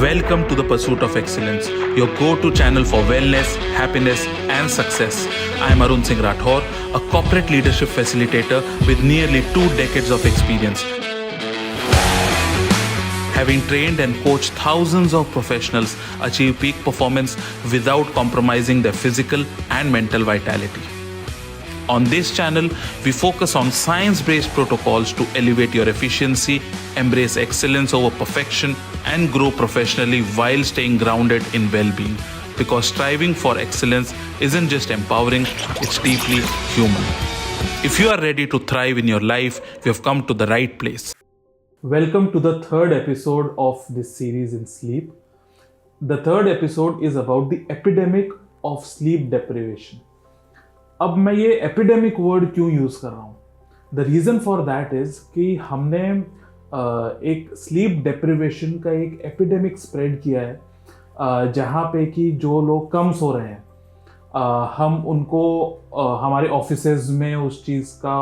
Welcome to the Pursuit of Excellence, your go-to channel for wellness, happiness, and success. I am Arun Singh Rathore, a corporate leadership facilitator with nearly 2 decades of experience. Having trained and coached thousands of professionals achieve peak performance without compromising their physical and mental vitality. On this channel, we focus on science-based protocols to elevate your efficiency, embrace excellence over perfection, and grow professionally while staying grounded in well-being. Because striving for excellence isn't just empowering, it's deeply human. If you are ready to thrive in your life, you have come to the right place. Welcome to the third episode of this series in sleep. The third episode is about the epidemic of sleep deprivation. अब मैं ये epidemic word क्यों use कर रहा हूँ? The reason for that is कि हमने एक स्लीप डेप्रिवेशन का एक एपिडेमिक स्प्रेड किया है जहाँ पे कि जो लोग कम सो रहे हैं हम उनको हमारे ऑफिसेज में उस चीज़ का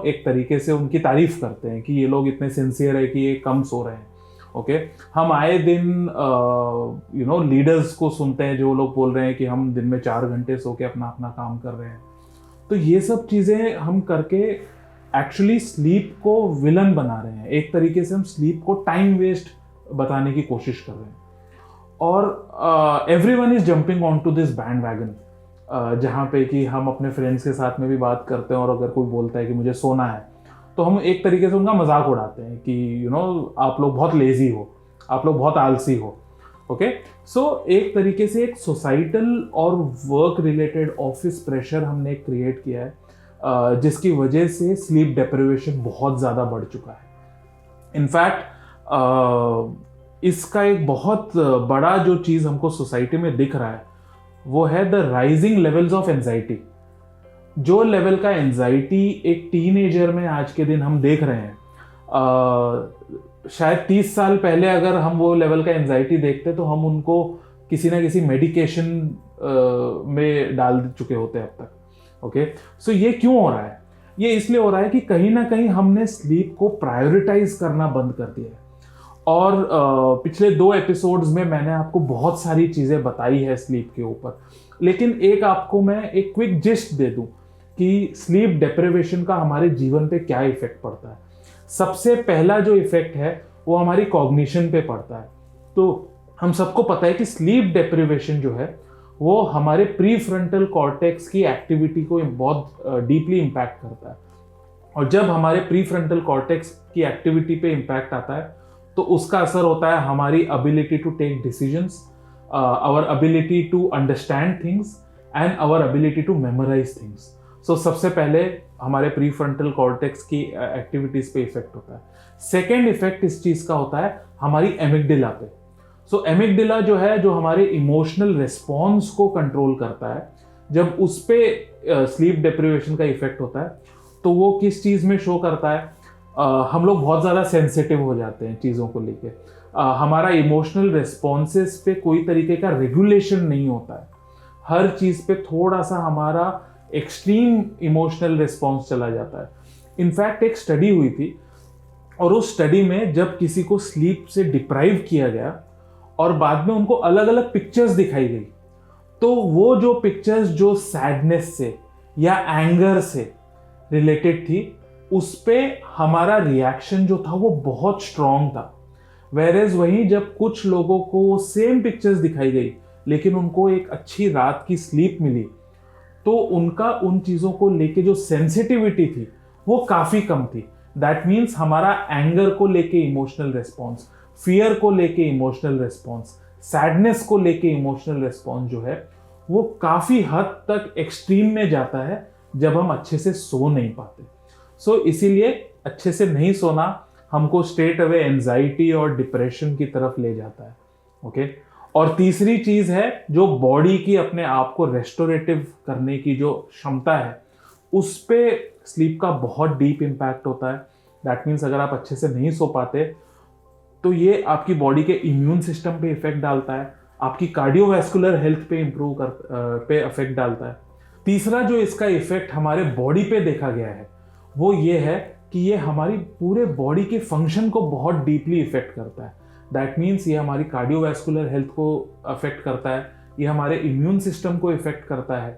एक तरीके से उनकी तारीफ़ करते हैं कि ये लोग इतने सिंसियर है कि ये कम सो रहे हैं. ओके हम आए दिन लीडर्स को सुनते हैं जो लोग बोल रहे हैं कि हम दिन में 4 घंटे सो के अपना काम कर रहे हैं. तो ये सब चीज़ें हम करके एक्चुअली स्लीप को विलन बना रहे हैं. एक तरीके से हम स्लीप को टाइम वेस्ट बताने की कोशिश कर रहे हैं. और everyone is jumping on to this bandwagon जहाँ पे कि हम अपने फ्रेंड्स के साथ में भी बात करते हैं और अगर कोई बोलता है कि मुझे सोना है तो हम एक तरीके से उनका मजाक उड़ाते हैं कि आप लोग बहुत लेजी हो, आप लोग बहुत आलसी हो. ओके सो एक तरीके से एक सोसाइटल और वर्क रिलेटेड ऑफिस प्रेशर हमने क्रिएट किया है जिसकी वजह से स्लीप डेप्रिवेशन बहुत ज़्यादा बढ़ चुका है. इनफैक्ट इसका एक बहुत बड़ा जो चीज़ हमको सोसाइटी में दिख रहा है वो है the rising levels of anxiety. जो लेवल का एंजाइटी एक टीनेजर में आज के दिन हम देख रहे हैं शायद 30 साल पहले अगर हम वो लेवल का एंजाइटी देखते तो हम उनको किसी ना किसी मेडिकेशन में डाल चुके होते अब तक. ओके सो ये क्यों हो रहा है? ये इसलिए हो रहा है कि कहीं ना कहीं हमने स्लीप को प्रायोरिटाइज करना बंद कर दिया है. और पिछले 2 एपिसोड्स में मैंने आपको बहुत सारी चीज़ें बताई है स्लीप के ऊपर, लेकिन एक आपको मैं एक क्विक जिस्ट दे दूं कि स्लीप डेप्रिवेशन का हमारे जीवन पे क्या इफेक्ट पड़ता है. सबसे पहला जो इफेक्ट है वो हमारी कॉग्निशन पे पड़ता है. तो हम सबको पता है कि स्लीप डेप्रिवेशन जो है वो हमारे प्री फ्रंटल कॉर्टेक्स की एक्टिविटी को बहुत डीपली इम्पैक्ट करता है. और जब हमारे प्री फ्रंटल कॉर्टेक्स की एक्टिविटी पे इम्पैक्ट आता है तो उसका असर होता है हमारी ability to take decisions, our ability to understand things and our ability to memorise things. So सबसे पहले हमारे प्री फ्रंटल कॉर्टेक्स की एक्टिविटीज पे इफेक्ट होता है. सेकेंड इफेक्ट इस चीज़ का होता है हमारी एमिगडाला पे. सो एमिगडाला जो है जो हमारे इमोशनल रिस्पॉन्स को कंट्रोल करता है, जब उस पे स्लीप डेप्रिवेशन का इफेक्ट होता है तो वो किस चीज़ में शो करता है? हम लोग बहुत ज़्यादा सेंसिटिव हो जाते हैं चीज़ों को लेके. हमारा इमोशनल रिस्पॉन्सेस पे कोई तरीके का रेगुलेशन नहीं होता है. हर चीज़ पे थोड़ा सा हमारा एक्सट्रीम इमोशनल रिस्पॉन्स चला जाता है. इनफैक्ट एक स्टडी हुई थी और उस स्टडी में जब किसी को स्लीप से डिप्राइव किया गया और बाद में उनको अलग अलग पिक्चर्स दिखाई गई तो वो जो पिक्चर्स जो सैडनेस से या एंगर से रिलेटेड थी उस पे हमारा रिएक्शन जो था वो बहुत स्ट्रॉन्ग था. वेरेज वहीं जब कुछ लोगों को सेम पिक्चर्स दिखाई गई लेकिन उनको एक अच्छी रात की स्लीप मिली तो उनका उन चीज़ों को लेके जो सेंसिटिविटी थी वो काफ़ी कम थी. दैट मीन्स हमारा एंगर को लेके इमोशनल रिस्पॉन्स, फियर को लेके इमोशनल रिस्पॉन्स, सैडनेस को लेके इमोशनल रिस्पॉन्स जो है वो काफ़ी हद तक एक्सट्रीम में जाता है जब हम अच्छे से सो नहीं पाते. सो इसीलिए अच्छे से नहीं सोना हमको स्ट्रेट अवे एंजाइटी और डिप्रेशन की तरफ ले जाता है. ओके और तीसरी चीज़ है जो बॉडी की अपने आप को रेस्टोरेटिव करने की जो क्षमता है उस पे स्लीप का बहुत डीप इम्पैक्ट होता है. दैट मीन्स अगर आप अच्छे से नहीं सो पाते तो ये आपकी बॉडी के इम्यून सिस्टम पे इफेक्ट डालता है, आपकी कार्डियोवैस्कुलर हेल्थ पे पे इफेक्ट डालता है. तीसरा जो इसका इफेक्ट हमारे बॉडी पे देखा गया है वो ये है कि ये हमारी पूरे बॉडी के फंक्शन को बहुत डीपली इफेक्ट करता है. दैट मीन्स ये हमारी कार्डियोवैस्कुलर हेल्थ को अफेक्ट करता है, ये हमारे इम्यून सिस्टम को इफेक्ट करता है,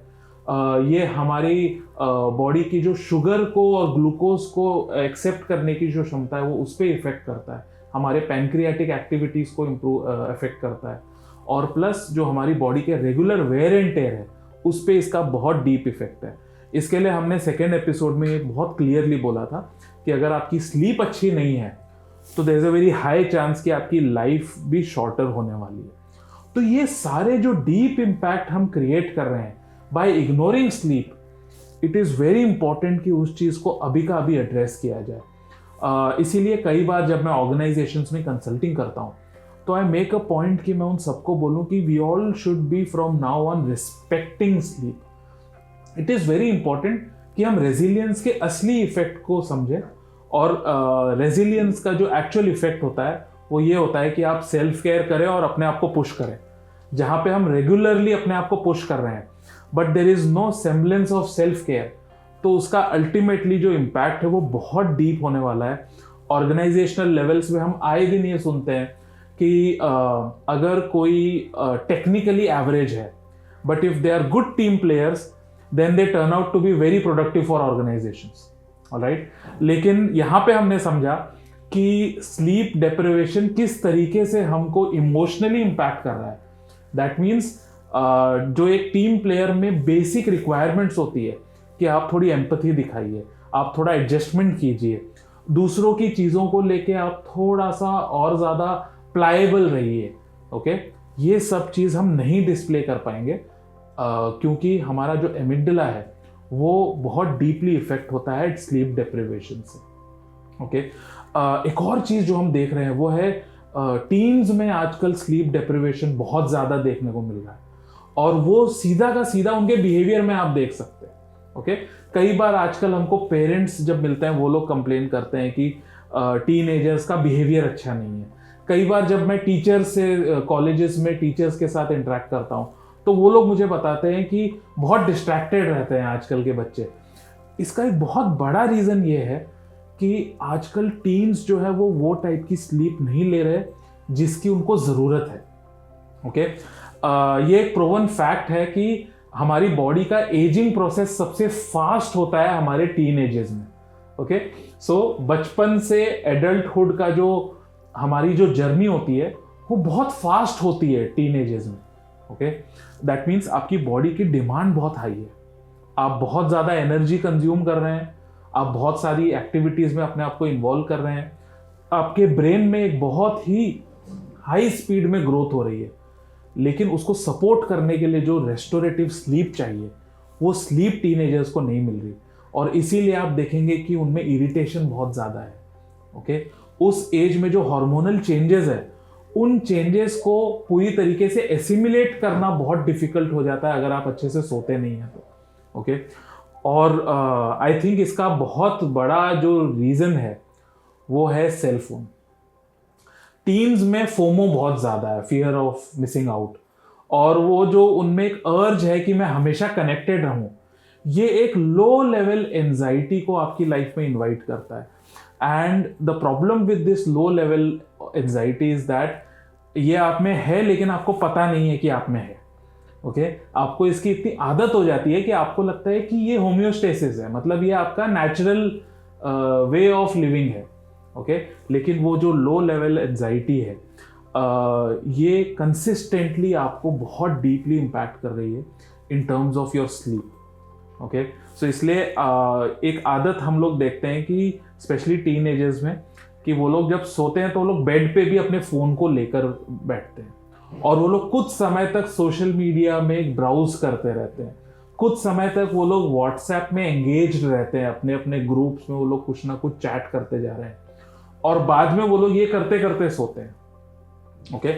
ये हमारी बॉडी की जो शुगर को और ग्लूकोज को एक्सेप्ट करने की जो क्षमता है वो उस पर इफेक्ट करता है, हमारे पैंक्रियाटिक एक्टिविटीज़ को अफेक्ट करता है, और प्लस जो हमारी बॉडी के रेगुलर वेयर एंड टेयर है उस पर इसका बहुत डीप इफेक्ट है। इसके लिए हमने सेकेंड एपिसोड में बहुत क्लियरली बोला था कि अगर आपकी स्लीप अच्छी नहीं है तो there is a very high chance कि आपकी लाइफ भी शॉर्टर होने वाली है। तो ये सारे जो डीप इम्पैक्ट हम क्रिएट कर रहे हैं by ignoring sleep, it is very important कि उस चीज़ को अभी का अभी एड्रेस किया जाए। इसीलिए कई बार जब मैं ऑर्गेनाइजेशंस में कंसल्टिंग करता हूँ तो आई मेक अ पॉइंट कि मैं उन सबको बोलूँ कि we all should be from now on respecting sleep. It is very important कि हम रेजिलियंस के असली इफेक्ट को समझें, और रेजिलियंस का जो एक्चुअल इफेक्ट होता है वो ये होता है कि आप सेल्फ केयर करें और अपने आप को पुश करें। जहाँ पे हम रेगुलरली अपने आप को पुश कर रहे हैं but there is no semblance of self care, तो उसका अल्टीमेटली जो इम्पैक्ट है वो बहुत डीप होने वाला है। ऑर्गेनाइजेशनल लेवल्स में हम आए दिन ये सुनते हैं कि अगर कोई टेक्निकली एवरेज है but if they are good team players then they turn out to be very productive for organisations, alright. लेकिन यहाँ पे हमने समझा कि स्लीप डेप्रिवेशन किस तरीके से हमको इमोशनली इम्पैक्ट कर रहा है। दैट मीन्स जो एक टीम प्लेयर में बेसिक रिक्वायरमेंट्स होती है कि आप थोड़ी एम्पैथी दिखाइए, आप थोड़ा एडजस्टमेंट कीजिए, दूसरों की चीज़ों को लेके आप थोड़ा सा और ज़्यादा प्लाएबल रहिए, ओके। ये सब चीज़ हम नहीं डिस्प्ले कर पाएंगे क्योंकि हमारा जो एमिगडाला है वो बहुत डीपली इफेक्ट होता है स्लीप डेप्रिवेशन से, ओके। एक और चीज़ जो हम देख रहे हैं वो है टीन्स में आजकल स्लीप डेप्रिवेशन बहुत ज़्यादा देखने को मिल रहा है, और वो सीधा का सीधा उनके बिहेवियर में आप देख सकते हैं, ओके। कई बार आजकल हमको पेरेंट्स जब मिलते हैं वो लोग कंप्लेन करते हैं कि टीनेजर्स का बिहेवियर अच्छा नहीं है। कई बार जब मैं टीचर्स से कॉलेजेस में टीचर्स के साथ इंटरेक्ट करता हूँ तो वो लोग मुझे बताते हैं कि बहुत डिस्ट्रैक्टेड रहते हैं आजकल के बच्चे। इसका एक बहुत बड़ा रीज़न ये है कि आजकल टीन्स जो है वो टाइप की स्लीप नहीं ले रहे जिसकी उनको ज़रूरत है, ओके। ये एक प्रूवन फैक्ट है कि हमारी बॉडी का एजिंग प्रोसेस सबसे फास्ट होता है हमारे टीन एजेस में, ओके। सो बचपन से एडल्टहुड का जो हमारी जो जर्नी होती है वो बहुत फास्ट होती है टीन एजेस में, ओके। दैट मीन्स आपकी बॉडी की डिमांड बहुत हाई है, आप बहुत ज़्यादा एनर्जी कंज्यूम कर रहे हैं, आप बहुत सारी एक्टिविटीज़ में अपने आप को इन्वॉल्व कर रहे हैं, आपके ब्रेन में एक बहुत ही हाई स्पीड में ग्रोथ हो रही है, लेकिन उसको सपोर्ट करने के लिए जो रेस्टोरेटिव स्लीप चाहिए वो स्लीप टीनेजर्स को नहीं मिल रही, और इसीलिए आप देखेंगे कि उनमें इरिटेशन बहुत ज़्यादा है, ओके। उस एज में जो हार्मोनल चेंजेस है उन चेंजेस को पूरी तरीके से एसिमिलेट करना बहुत डिफिकल्ट हो जाता है अगर आप अच्छे से सोते नहीं हैं तो, ओके। और आई थिंक इसका बहुत बड़ा जो रीज़न है वो है सेल फोन। टीन्स में फोमो बहुत ज़्यादा है, फियर ऑफ मिसिंग आउट, और वो जो उनमें एक अर्ज है कि मैं हमेशा कनेक्टेड रहूं, ये एक लो लेवल एंजाइटी को आपकी लाइफ में इनवाइट करता है। And the problem with this low level anxiety is that ये आप में है लेकिन आपको पता नहीं है कि आप में है, ओके। आपको इसकी इतनी आदत हो जाती है कि आपको लगता है कि ये होम्योस्टेसिस है, मतलब ये आपका नेचुरल वे ऑफ लिविंग है, ओके। लेकिन वो जो लो लेवल एंजाइटी है ये कंसिस्टेंटली आपको बहुत डीपली इम्पैक्ट कर रही है in terms of your sleep, okay. So इसलिए एक आदत हम लोग देखते हैं कि स्पेशली टीनेजर्स में कि वो लोग जब सोते हैं तो वो लोग बेड पे भी अपने फ़ोन को लेकर बैठते हैं और वो लोग कुछ समय तक सोशल मीडिया में ब्राउज करते रहते हैं, कुछ समय तक वो लोग व्हाट्सएप में एंगेज रहते हैं, अपने अपने ग्रुप्स में वो लोग कुछ ना कुछ चैट करते जा रहे हैं और बाद में वो लोग ये करते करते सोते हैं, ओके।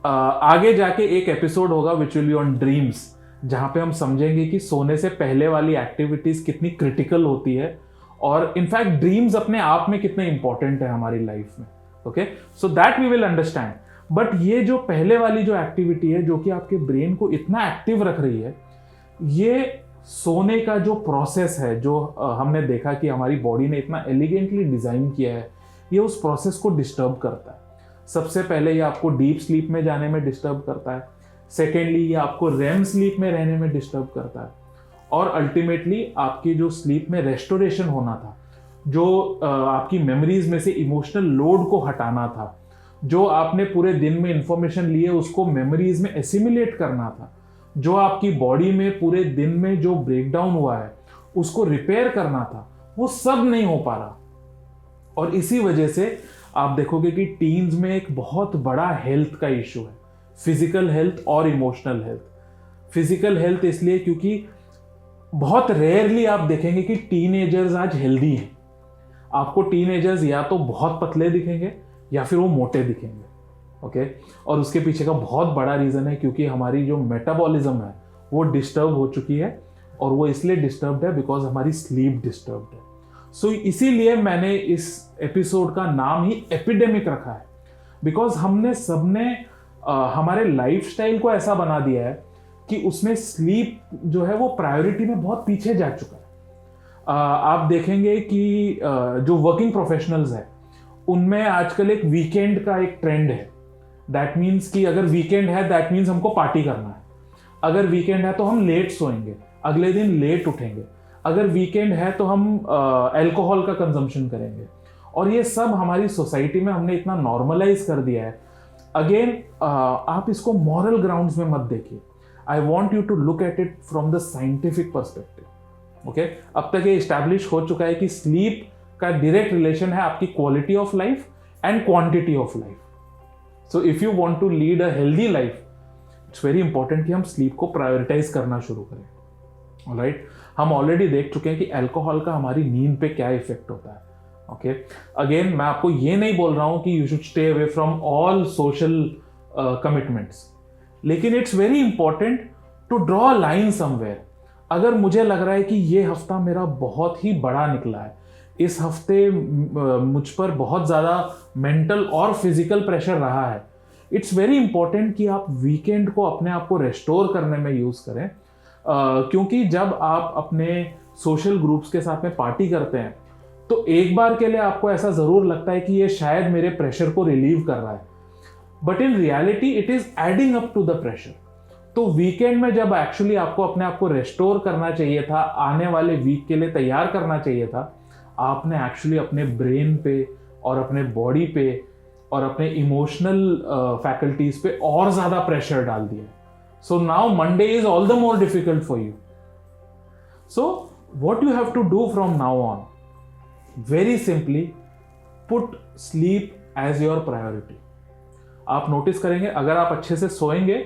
आगे जाके एक एपिसोड होगा which will be on dreams, जहाँ पे हम समझेंगे कि सोने से पहले वाली एक्टिविटीज़ कितनी क्रिटिकल होती है और इनफैक्ट ड्रीम्स अपने आप में कितने इंपॉर्टेंट है हमारी लाइफ में, okay. So that we will understand. But ये जो पहले वाली जो एक्टिविटी है जो कि आपके ब्रेन को इतना एक्टिव रख रही है, ये सोने का जो प्रोसेस है जो हमने देखा कि हमारी बॉडी ने इतना एलिगेंटली डिज़ाइन किया है, ये उस प्रोसेस को डिस्टर्ब करता है। सबसे पहले ये आपको डीप स्लीप में जाने में डिस्टर्ब करता है, सेकेंडली ये आपको रेम स्लीप में रहने में डिस्टर्ब करता है, और अल्टीमेटली आपकी जो स्लीप में रेस्टोरेशन होना था, जो आपकी मेमोरीज में से इमोशनल लोड को हटाना था, जो आपने पूरे दिन में इंफॉर्मेशन लिए उसको मेमोरीज में एसिमिलेट करना था, जो आपकी बॉडी में पूरे दिन में जो ब्रेकडाउन हुआ है उसको रिपेयर करना था, वो सब नहीं हो पा रहा। और इसी वजह से आप देखोगे कि टीन्स में एक बहुत बड़ा हेल्थ का इशू है, फिजिकल हेल्थ और इमोशनल हेल्थ। फिजिकल हेल्थ इसलिए क्योंकि बहुत रेयरली आप देखेंगे कि टीनेजर्स आज हेल्दी हैं। आपको टीनेजर्स या तो बहुत पतले दिखेंगे या फिर वो मोटे दिखेंगे, ओके। और उसके पीछे का बहुत बड़ा रीज़न है क्योंकि हमारी जो मेटाबॉलिज्म है वो डिस्टर्ब हो चुकी है, और वो इसलिए डिस्टर्ब्ड है बिकॉज हमारी स्लीप डिस्टर्ब्ड है। सो इसीलिए मैंने इस एपिसोड का नाम ही एपिडेमिक रखा है, बिकॉज हमने सबने हमारे लाइफस्टाइल को ऐसा बना दिया है कि उसमें स्लीप जो है वो प्रायोरिटी में बहुत पीछे जा चुका है। आप देखेंगे कि जो वर्किंग प्रोफेशनल्स हैं उनमें आजकल एक वीकेंड का एक ट्रेंड है। दैट मीन्स कि अगर वीकेंड है दैट मीन्स हमको पार्टी करना है। अगर वीकेंड है तो हम लेट सोएंगे, अगले दिन लेट उठेंगे। अगर वीकेंड है तो हम अल्कोहल का कंजम्पशन करेंगे। और ये सब हमारी सोसाइटी में हमने इतना नॉर्मलाइज कर दिया है। अगेन आप इसको मॉरल ग्राउंड्स में मत देखिए। I want you to look at it from the scientific perspective, okay. अब तक ये इस्टेब्लिश हो चुका है कि स्लीप का डायरेक्ट रिलेशन है आपकी quality of life and quantity of life. So if you want to lead a healthy life, it's very important कि हम स्लीप को प्रायोरिटाइज करना शुरू करें, ऑलराइट। हम ऑलरेडी देख चुके हैं कि अल्कोहल का हमारी नींद पे क्या इफेक्ट होता है, ओके। अगेन मैं आपको ये नहीं बोल रहा हूं कि you should stay away from all social commitments, लेकिन it's very important to draw a line somewhere. अगर मुझे लग रहा है कि ये हफ्ता मेरा बहुत ही बड़ा निकला है, इस हफ्ते मुझ पर बहुत ज़्यादा मेंटल और फिजिकल प्रेशर रहा है, इट्स वेरी इंपॉर्टेंट कि आप वीकेंड को अपने आप को रेस्टोर करने में यूज़ करें। क्योंकि जब आप अपने सोशल ग्रुप्स के साथ में पार्टी करते हैं तो एक बार के लिए आपको ऐसा ज़रूर लगता है कि ये शायद मेरे प्रेशर को रिलीव कर रहा है, but in reality it is adding up to the pressure. तो वीकेंड में जब एक्चुअली आपको अपने आप को रेस्टोर करना चाहिए था, आने वाले वीक के लिए तैयार करना चाहिए था, आपने एक्चुअली अपने ब्रेन पे और अपने बॉडी पे और अपने इमोशनल फैकल्टीज पे और ज़्यादा प्रेशर डाल दिया। So now Monday is all the more difficult for you. So what you have to do from now on, very simply put sleep as your priority. आप नोटिस करेंगे अगर आप अच्छे से सोएंगे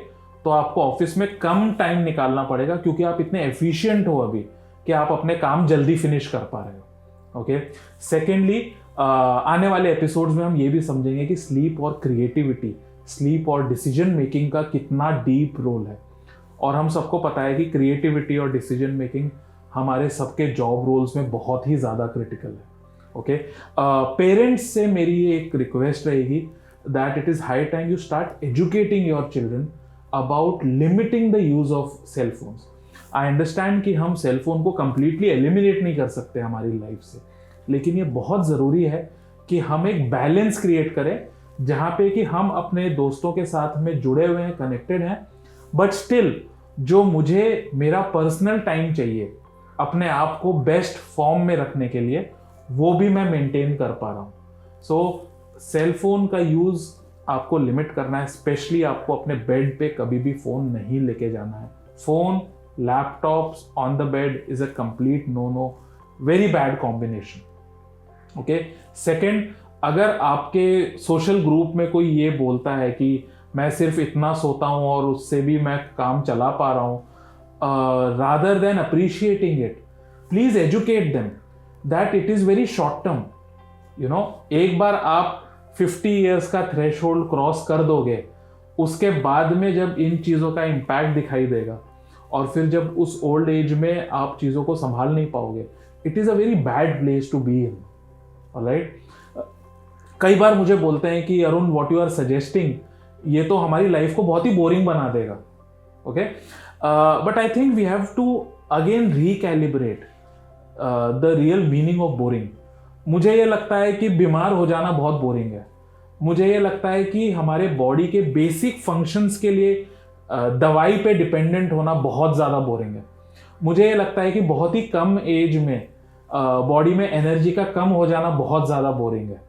तो आपको ऑफिस में कम टाइम निकालना पड़ेगा, क्योंकि आप इतने एफिशिएंट हो अभी कि आप अपने काम जल्दी फिनिश कर पा रहे हो, ओके। सेकेंडली आने वाले एपिसोड्स में हम ये भी समझेंगे कि स्लीप और क्रिएटिविटी, स्लीप और डिसीजन मेकिंग का कितना डीप रोल है। और हम सबको पता है कि क्रिएटिविटी और डिसीजन मेकिंग हमारे सबके जॉब रोल्स में बहुत ही ज़्यादा क्रिटिकल है, ओके। पेरेंट्स से मेरी एक रिक्वेस्ट रहेगी that it is high time you start educating your children about limiting the use of cell phones. I understand कि हम सेल फोन को कंप्लीटली एलिमिनेट नहीं कर सकते हमारी लाइफ से, लेकिन ये बहुत ज़रूरी है कि हम एक बैलेंस क्रिएट करें जहाँ पे कि हम अपने दोस्तों के साथ में जुड़े हुए हैं, कनेक्टेड हैं, बट स्टिल जो मुझे मेरा पर्सनल टाइम चाहिए अपने आप को बेस्ट फॉर्म में रखने के लिए, वो भी मैं मेंटेन कर पा रहा हूँ। सो सेल फोन का यूज़ आपको लिमिट करना है। स्पेशली आपको अपने बेड पे कभी भी फ़ोन नहीं लेके जाना है। Phone, laptops on the bed is a complete no, very bad combination, okay. Second, अगर आपके सोशल ग्रुप में कोई ये बोलता है कि मैं सिर्फ इतना सोता हूँ और उससे भी मैं काम चला पा रहा हूँ, rather than appreciating it, please educate them that it is very short term. You know, एक बार आप 50 ईयर्स का थ्रेशोल्ड क्रॉस कर दोगे, उसके बाद में जब इन चीज़ों का इम्पैक्ट दिखाई देगा और फिर जब उस ओल्ड एज में आप चीज़ों को संभाल नहीं पाओगे, it is a very bad place to be in, alright. कई बार मुझे बोलते हैं कि Arun, what you are suggesting, ये तो हमारी लाइफ को बहुत ही बोरिंग बना देगा, okay. But I think we have to again recalibrate the real meaning of boring. मुझे ये लगता है कि बीमार हो जाना बहुत बोरिंग है, मुझे ये लगता है कि हमारे बॉडी के बेसिक फंक्शंस के लिए दवाई पे डिपेंडेंट होना बहुत ज़्यादा बोरिंग है। मुझे ये लगता है कि बहुत ही कम एज में बॉडी में एनर्जी का कम हो जाना बहुत ज़्यादा बोरिंग है।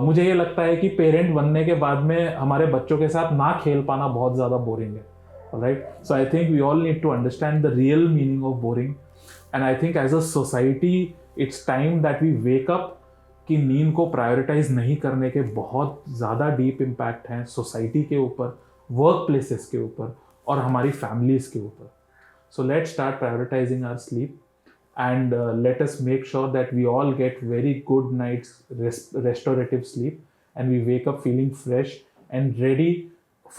मुझे ये लगता है कि पेरेंट बनने के बाद में हमारे बच्चों के साथ ना खेल पाना बहुत ज़्यादा बोरिंग है, right? So I think we all need to understand the real meaning of boring, and I think as a society it's time that we wake up कि नींद को प्रायोरिटाइज नहीं करने के बहुत ज़्यादा डीप इम्पैक्ट हैं सोसाइटी के ऊपर, वर्क प्लेसेस के ऊपर और हमारी फैमिलीज़ के ऊपर। So let's start prioritising our sleep and let us make sure that we all get very good night's restorative sleep and we wake up feeling fresh and ready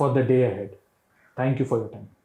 for the day ahead. Thank you for your time.